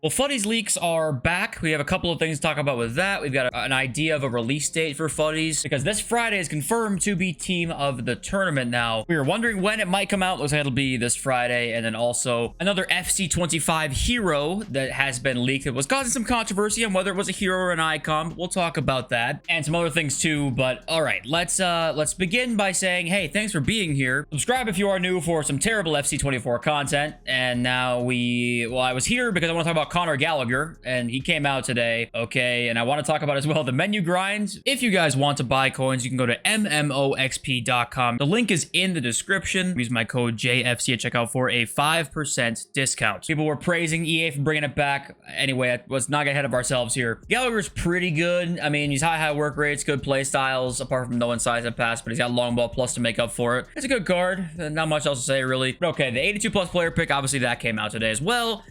Well, Futties leaks are back. We have a couple of things to talk about with that. We've got an idea of a release date for Futties because this Friday is confirmed to be team of the tournament. Now, we were wondering when it might come out. Looks like it'll be this Friday. And then also another FC25 hero that has been leaked. It was causing some controversy on whether it was a hero or an icon. We'll talk about that and some other things too. But all right, let's begin by saying, hey, thanks for being here. Subscribe if you are new for some terrible FC24 content. And now I was here because I want to talk about Connor Gallagher, and he came out today. Okay, and I want to talk about as well the menu grinds. If you guys want to buy coins, you can go to mmoxp.com. The link is in the description. Use my code JFC at checkout for a 5% discount. People were praising EA for bringing it back. Anyway, let's not get ahead of ourselves here. Gallagher's pretty good. I mean, he's high work rates, good play styles, apart from no size and pass, but he's got long ball plus to make up for it. It's a good card. Not much else to say, really. But okay, the 82 plus player pick, obviously that came out today as well.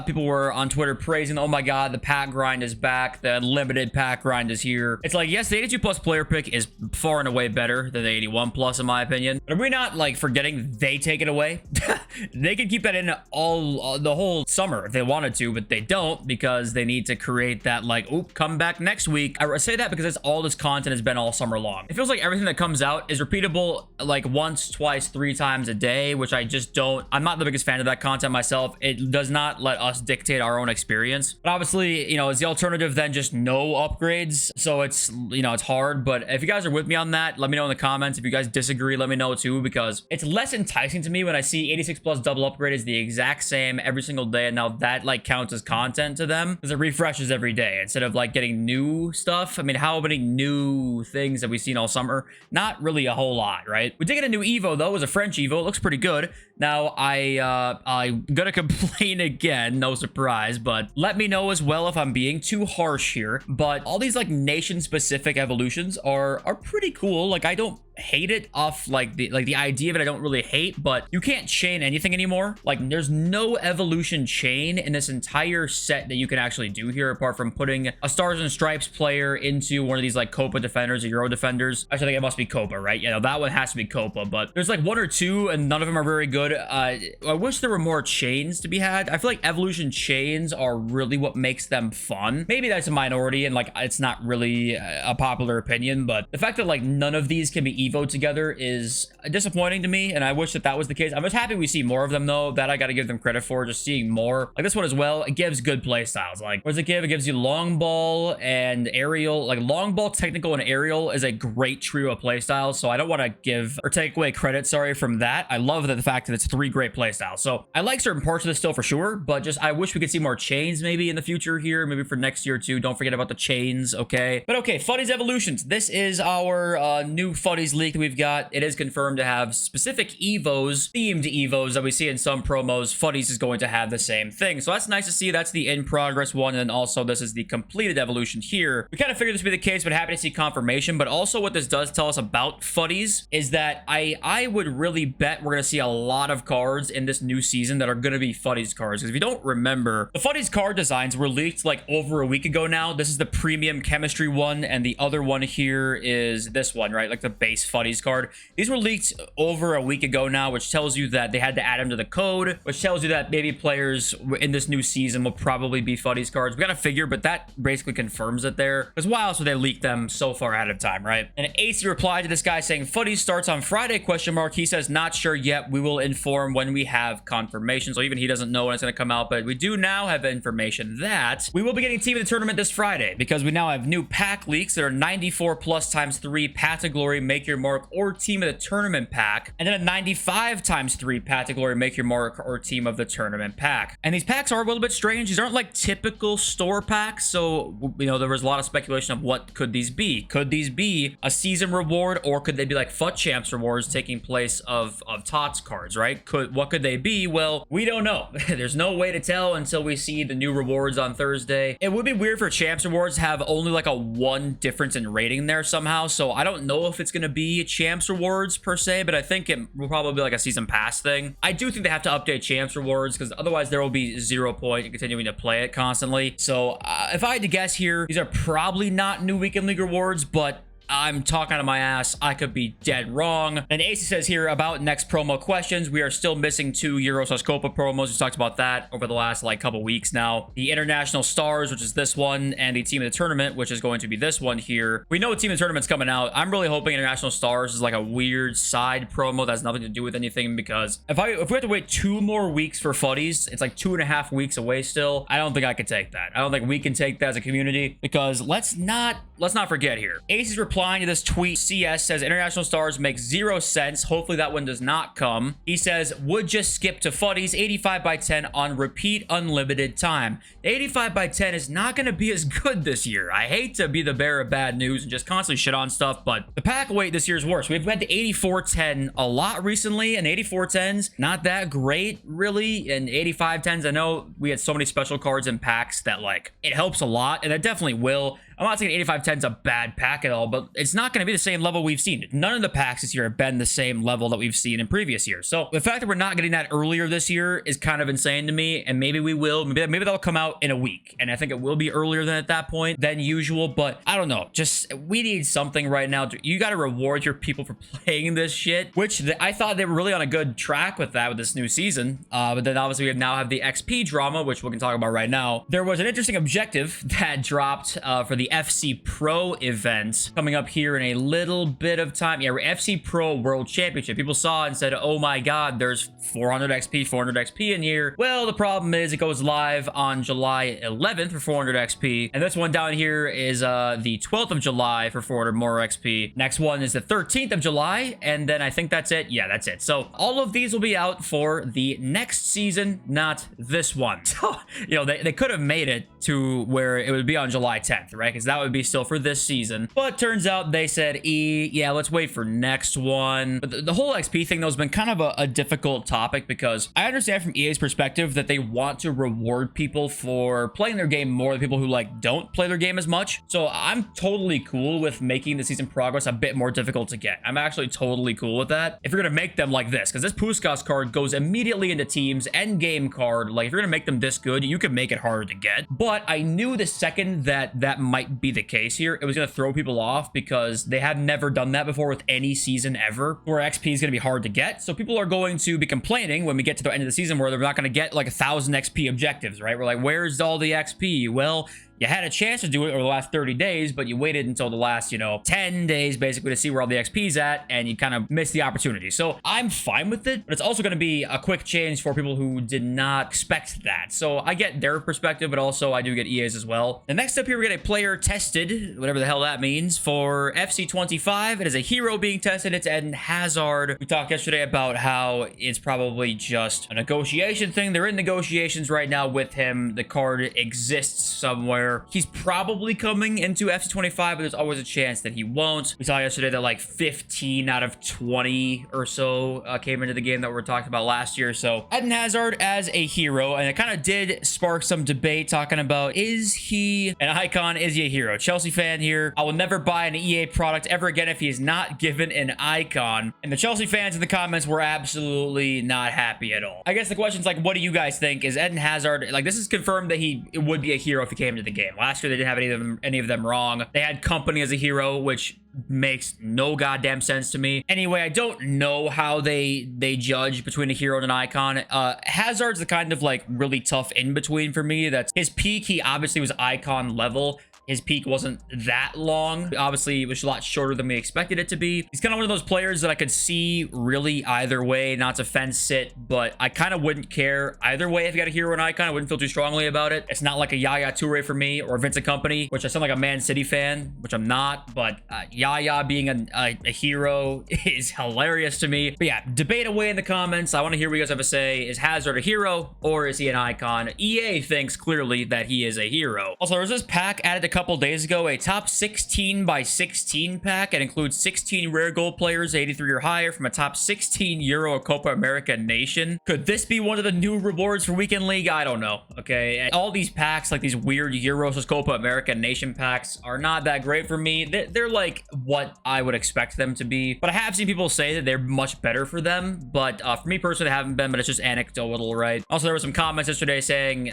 People were on Twitter praising, oh my god, the pack grind is back, the unlimited pack grind is here. It's like, yes, the 82 plus player pick is far and away better than the 81 plus in my opinion, but are we not like forgetting they take it away? They can keep that in the whole summer if they wanted to, but they don't because they need to create that like, oop, come back next week. I say that because that's all this content has been all summer long. It feels like everything that comes out is repeatable like once, twice, 3 times a day, which I just don't. I'm not the biggest fan of that content myself. It does not let us dictate our own experience, but obviously, you know, it's the alternative than just no upgrades, so it's, you know, it's hard. But if you guys are with me on that, let me know in the comments. If you guys disagree, let me know too, because it's less enticing to me when I see 86 plus double upgrade is the exact same every single day, and now that like counts as content to them because it refreshes every day instead of like getting new stuff. I mean, how many new things have we seen all summer? Not really a whole lot, right? We did get a new Evo though. It was a French Evo. It looks pretty good. Now I'm gonna complain again, no surprise, but let me know as well if I'm being too harsh here. But all these like nation specific evolutions are pretty cool. Like, I don't hate it off like the idea of it. I don't really hate, but you can't chain anything anymore. Like, there's no evolution chain in this entire set that you can actually do here apart from putting a Stars and Stripes player into one of these like Copa defenders or Euro defenders. Actually, I think it must be Copa, right? You know, that one has to be Copa, but there's like 1 or 2 and none of them are very good. I wish there were more chains to be had. I feel like evolution chains are really what makes them fun. Maybe that's a minority and like it's not really a popular opinion, but the fact that like none of these can be Evo together is disappointing to me, and I wish that was the case. I'm just happy we see more of them though. That I got to give them credit for, just seeing more. Like this one as well, it gives good play styles. Like, what does it give? It gives you long ball and aerial. Like long ball, technical, and aerial is a great trio of play styles, so I don't want to give or take away credit, sorry, from that. I love the fact that it's 3 great play styles, so I like certain parts of this still for sure, but just I wish we could see more chains maybe in the future here, maybe for next year too. Don't forget about the chains, okay? But okay, Futties Evolutions. This is our new Futties leak that we've got. It is confirmed to have specific Evos, themed Evos that we see in some promos. Futties is going to have the same thing, so that's nice to see. That's the in progress one, and then also this is the completed evolution here. We kind of figured this would be the case, but happy to see confirmation. But also what this does tell us about Futties is that I would really bet we're going to see a lot of cards in this new season that are going to be Futties cards, because if you don't remember, the Futties card designs were leaked like over a week ago now. This is the premium chemistry one, and the other one here is this one, right? Like the base Futties card. These were leaked over a week ago now, which tells you that they had to add them to the code, which tells you that maybe players in this new season will probably be Futties cards. We got to figure, but that basically confirms it there, because why else would they leak them so far ahead of time, right? And AC replied to this guy saying Futties starts on Friday, question mark. He says not sure yet, we will inform when we have confirmation. So even he doesn't know when it's going to come out, but we do now have information that we will be getting team of the tournament this Friday, because we now have new pack leaks that are 94 plus times 3 Path to Glory Make Your Mark or team of the tournament pack, and then a 95 times 3 Path to Glory Make Your Mark or team of the tournament pack. And these packs are a little bit strange. These aren't like typical store packs, so you know, there was a lot of speculation of what could these be. Could these be a season reward, or could they be like FUT Champs rewards taking place of TOTS cards, right? What could they be? Well, we don't know. There's no way to tell until we see the new rewards on Thursday. It would be weird for Champs rewards to have only like a 1 difference in rating there somehow, so I don't know if it's going to be Champs rewards per se, but I think it will probably be like a season pass thing. I do think they have to update Champs rewards, because otherwise there will be 0 point in continuing to play it constantly. So if I had to guess here, these are probably not new Weekend League rewards, but I'm talking out of my ass. I could be dead wrong. And AC says here about next promo questions. We are still missing 2 Euro/Copa promos. We talked about that over the last like couple weeks now. The International Stars, which is this one, and the Team of the Tournament, which is going to be this one here. We know Team of the Tournament's coming out. I'm really hoping International Stars is like a weird side promo that has nothing to do with anything, because if we have to wait 2 more weeks for FUTTIES, it's like 2.5 weeks away still. I don't think I could take that. I don't think we can take that as a community, because let's not forget here. Ace is replying to this tweet. CS says International Stars makes 0 sense. Hopefully that one does not come. He says would just skip to FUTTIES 85/10 on repeat unlimited time. 85/10 is not going to be as good this year. I hate to be the bearer of bad news and just constantly shit on stuff, but the pack weight this year is worse. We've had the 84/10 a lot recently, and 84/10s not that great really, and 85/10s, I know we had so many special cards and packs that like it helps a lot, and it definitely will. I'm not saying 85/10 is a bad pack at all, but it's not going to be the same level we've seen. None of the packs this year have been the same level that we've seen in previous years. So the fact that we're not getting that earlier this year is kind of insane to me, and maybe we will. Maybe that'll come out in a week, and I think it will be earlier than at that point than usual, but I don't know. Just, we need something right now. You got to reward your people for playing this shit, which I thought they were really on a good track with that with this new season. But then obviously we now have the XP drama, which we can talk about right now. There was an interesting objective that dropped for the FC Pro event coming up here in a little bit of time. Yeah, FC Pro World Championship. People saw it and said, oh my god, there's 400 XP in here. Well, the problem is it goes live on July 11th for 400 XP. And this one down here is the 12th of July for 400 more XP. Next one is the 13th of July. And then I think that's it. Yeah, that's it. So all of these will be out for the next season, not this one. So, you know, they could have made it to where it would be on July 10th, right? Because that would be still for this season. But turns out they said, yeah, let's wait for next one. But the whole XP thing, though, has been kind of a difficult topic, because I understand from EA's perspective that they want to reward people for playing their game more than people who like don't play their game as much. So I'm totally cool with making the season progress a bit more difficult to get. I'm actually totally cool with that. If you're gonna make them like this, because this Puskas card goes immediately into teams, end game card. Like if you're gonna make them this good, you can make it harder to get. But I knew the second that might be the case here, it was going to throw people off, because they have never done that before with any season ever, where XP is going to be hard to get. So people are going to be complaining when we get to the end of the season where they're not going to get like 1,000 XP objectives, right? We're like, where's all the XP? Well, you had a chance to do it over the last 30 days, but you waited until the last, 10 days basically to see where all the XP's at, and you kind of missed the opportunity. So I'm fine with it, but it's also going to be a quick change for people who did not expect that. So I get their perspective, but also I do get EA's as well. The next up here, we get a player tested, whatever the hell that means, for FC 25. It is a hero being tested. It's Eden Hazard. We talked yesterday about how it's probably just a negotiation thing. They're in negotiations right now with him. The card exists somewhere. He's probably coming into FC 25, but there's always a chance that he won't. We saw yesterday that like 15 out of 20 or so came into the game that we were talking about last year. So Eden Hazard as a hero, and it kind of did spark some debate talking about, is he an icon? Is he a hero? Chelsea fan here. I will never buy an EA product ever again if he is not given an icon. And the Chelsea fans in the comments were absolutely not happy at all. I guess the question's like, what do you guys think? Is Eden Hazard, like, this is confirmed that he would be a hero if he came into the game. Last year, they didn't have any of them wrong. They had Company as a hero, which makes no goddamn sense to me. Anyway, I don't know how they judge between a hero and an icon. Hazard's the kind of like really tough in between for me. That's his peak. He obviously was icon level. His peak wasn't that long. Obviously, it was a lot shorter than we expected it to be. He's kind of one of those players that I could see really either way, not to fence sit, but I kind of wouldn't care either way if you got a hero and icon. I wouldn't feel too strongly about it. It's not like a Yaya Toure for me, or Vincent Kompany, which I sound like a Man City fan, which I'm not, but Yaya being a hero is hilarious to me. But yeah, debate away in the comments. I want to hear what you guys have to say. Is Hazard a hero, or is he an icon? EA thinks clearly that he is a hero. Also, there was this pack added a couple days ago, a top 16 by 16 pack. It includes 16 rare gold players 83 or higher from a top 16 Euro or Copa America nation. Could this be one of the new rewards for Weekend League? I don't know. Okay, and all these packs, like these weird Euros or Copa America nation packs, are not that great for me. They're like what I would expect them to be, but I have seen people say that they're much better for them. But for me personally, they haven't been, but it's just anecdotal, right? Also, there were some comments yesterday saying,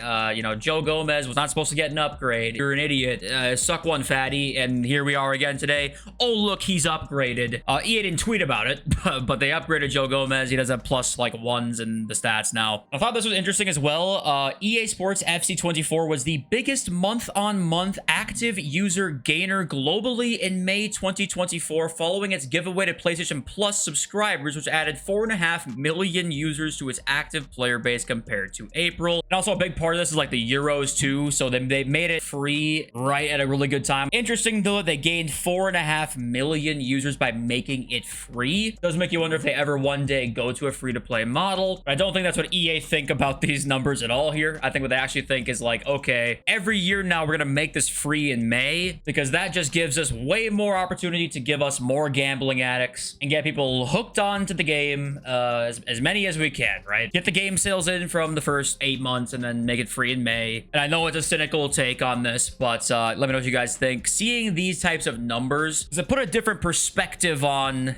Joe Gomez was not supposed to get an upgrade. You're an idiot. suck one fatty, and here we are again today. Oh, look, he's upgraded. EA didn't tweet about it, but they upgraded Joe Gomez. He does have plus like ones in the stats now. I thought this was interesting as well. EA Sports FC24 was the biggest month-on-month active user gainer globally in May 2024, following its giveaway to PlayStation Plus subscribers, which added 4.5 million users to its active player base compared to April. And also a big part of this is like the Euros too, so they made it free right at a really good time. Interesting though, they gained 4.5 million users by making it free. Does make you wonder if they ever one day go to a free-to-play model. But I don't think that's what EA think about these numbers at all here. I think what they actually think is like, okay, every year now we're gonna make this free in May, because that just gives us way more opportunity to give us more gambling addicts and get people hooked on to the game, as many as we can, right? Get the game sales in from the first 8 months and then make it free in May. And I know it's a cynical take on this, but let me know what you guys think. Seeing these types of numbers, does it put a different perspective on,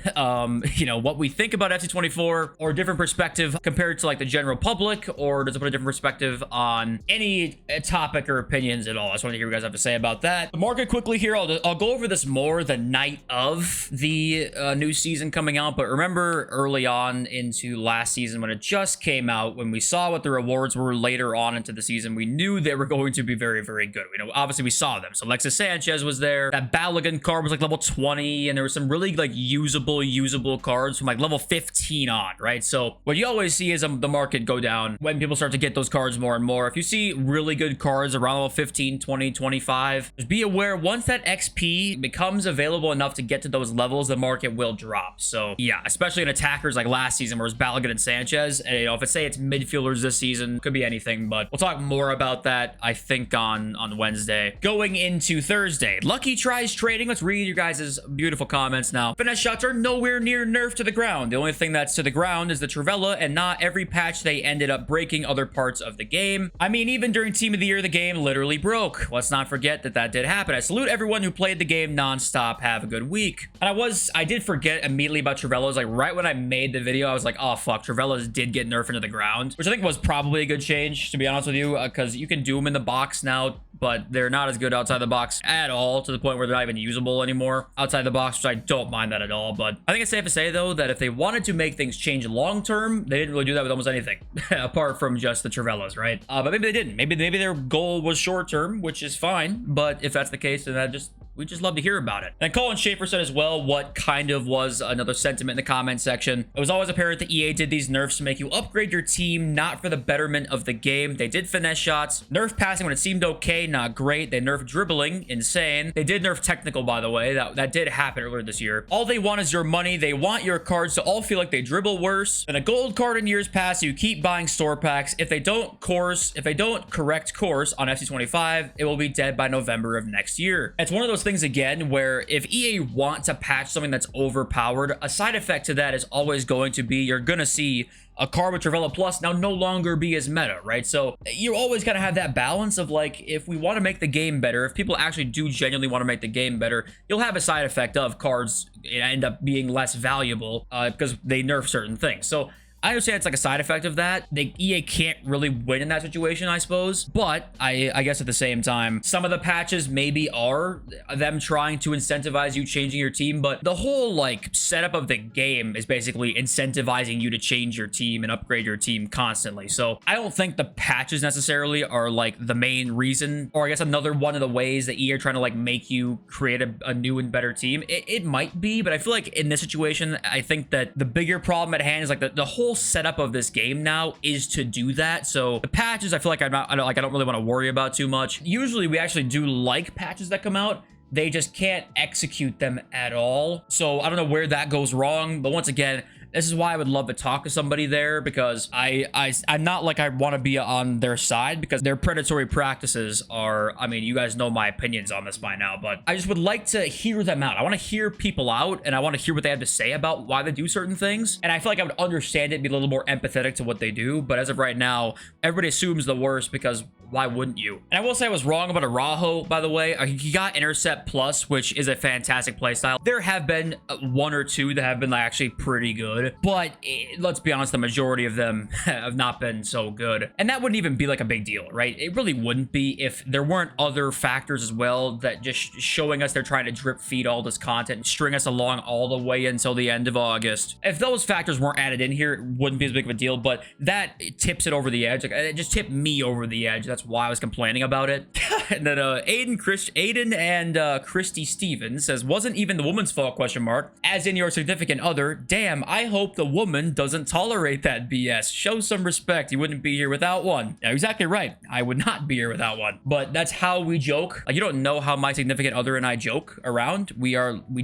you know, what we think about FC24, or a different perspective compared to like the general public, or does it put a different perspective on any topic or opinions at all? I just want to hear what you guys have to say about that. The market quickly here, I'll go over this more the night of the new season coming out, but remember early on into last season when it just came out, when we saw what the rewards were later on into the season, we knew they were going to be very, very good. You know, obviously we saw them. So Alexis Sanchez was there. That Balogun card was like level 20, and there were some really like usable cards from like level 15 on, right? So what you always see is the market go down when people start to get those cards more and more. If you see really good cards around level 15, 20, 25, just be aware once that XP becomes available enough to get to those levels, the market will drop. So yeah, especially in attackers like last season where it's Balogun and Sanchez. And you know, if it's say it's midfielders this season, could be anything, but we'll talk more about that I think on Wednesday. Going into Thursday, Lucky tries trading. Let's read your guys' beautiful comments now. Finesse shots are nowhere near nerfed to the ground. The only thing that's to the ground is the Trivella, and not every patch they ended up breaking other parts of the game. I mean, even during Team of the Year, the game literally broke. Let's not forget that did happen. I salute everyone who played the game non-stop. Have a good week. And I did forget immediately about Trivellas. Like right when I made the video, I was like, oh fuck, Trivellas did get nerfed into the ground, which I think was probably a good change, to be honest with you, because you can do them in the box now, but they're not as good outside the box at all, to the point where they're not even usable anymore outside the box, which I don't mind that at all. But I think it's safe to say though that if they wanted to make things change long term, they didn't really do that with almost anything apart from just the Trivellas, right? But maybe they didn't. Maybe their goal was short term, which is fine. But if that's the case, then we just love to hear about it. And Colin Schaefer said as well, what kind of was another sentiment in the comment section. It was always apparent that EA did these nerfs to make you upgrade your team, not for the betterment of the game. They did finesse shots, nerf passing when it seemed okay, not great. They nerfed dribbling, insane. They did nerf technical, by the way. That did happen earlier this year. All they want is your money. They want your cards to all feel like they dribble worse than a gold card in years past. So you keep buying store packs. If they don't correct course on FC25, it will be dead by November of next year. It's one of those things again where if EA want to patch something that's overpowered, a side effect to that is always going to be you're gonna see a card with Trivella Plus now no longer be as meta, right? So you always gotta have that balance of like, if we want to make the game better, if people actually do genuinely want to make the game better, you'll have a side effect of cards end up being less valuable because they nerf certain things. So I understand it's like a side effect of that. EA can't really win in that situation, I suppose. But I guess at the same time, some of the patches maybe are them trying to incentivize you changing your team. But the whole like setup of the game is basically incentivizing you to change your team and upgrade your team constantly. So I don't think the patches necessarily are like the main reason, or I guess another one of the ways that EA are trying to like make you create a new and better team. It might be, but I feel like in this situation, I think that the bigger problem at hand is like the whole setup of this game now is to do that. So the patches, I feel like I don't really want to worry about too much. Usually we actually do like patches that come out. They just can't execute them at all. So I don't know where that goes wrong, but once again, this is why I would love to talk to somebody there, because I'm not like I want to be on their side, because their predatory practices are, I mean, you guys know my opinions on this by now, but I just would like to hear them out. I want to hear people out, and I want to hear what they have to say about why they do certain things. And I feel like I would understand it, be a little more empathetic to what they do. But as of right now, everybody assumes the worst, because why wouldn't you? And I will say I was wrong about Araujo, by the way. He got Intercept Plus, which is a fantastic playstyle. There have been one or two that have been like actually pretty good. good, but let's be honest, the majority of them have not been so good. And that wouldn't even be like a big deal, right? It really wouldn't be if there weren't other factors as well that just showing us they're trying to drip feed all this content and string us along all the way until the end of August. If those factors weren't added in here, it wouldn't be as big of a deal, but that tips it over the edge. Like, it just tipped me over the edge. That's why I was complaining about it. And then Aiden and Christy Stevens says, wasn't even the woman's fault, question mark, as in your significant other. Damn, I hope the woman doesn't tolerate that BS. Show some respect. You wouldn't be here without one. Yeah, exactly right. I would not be here without one. But that's how we joke. Like, you don't know how my significant other and I joke around. We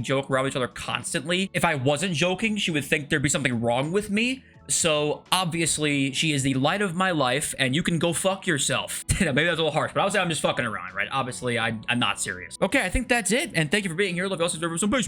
joke around each other constantly. If I wasn't joking, she would think there'd be something wrong with me. So obviously she is the light of my life, and you can go fuck yourself. Maybe that's a little harsh, but I would say I'm just fucking around, right? Obviously I'm not serious. Okay, I think that's it, and thank you for being here. Love you all. Peace.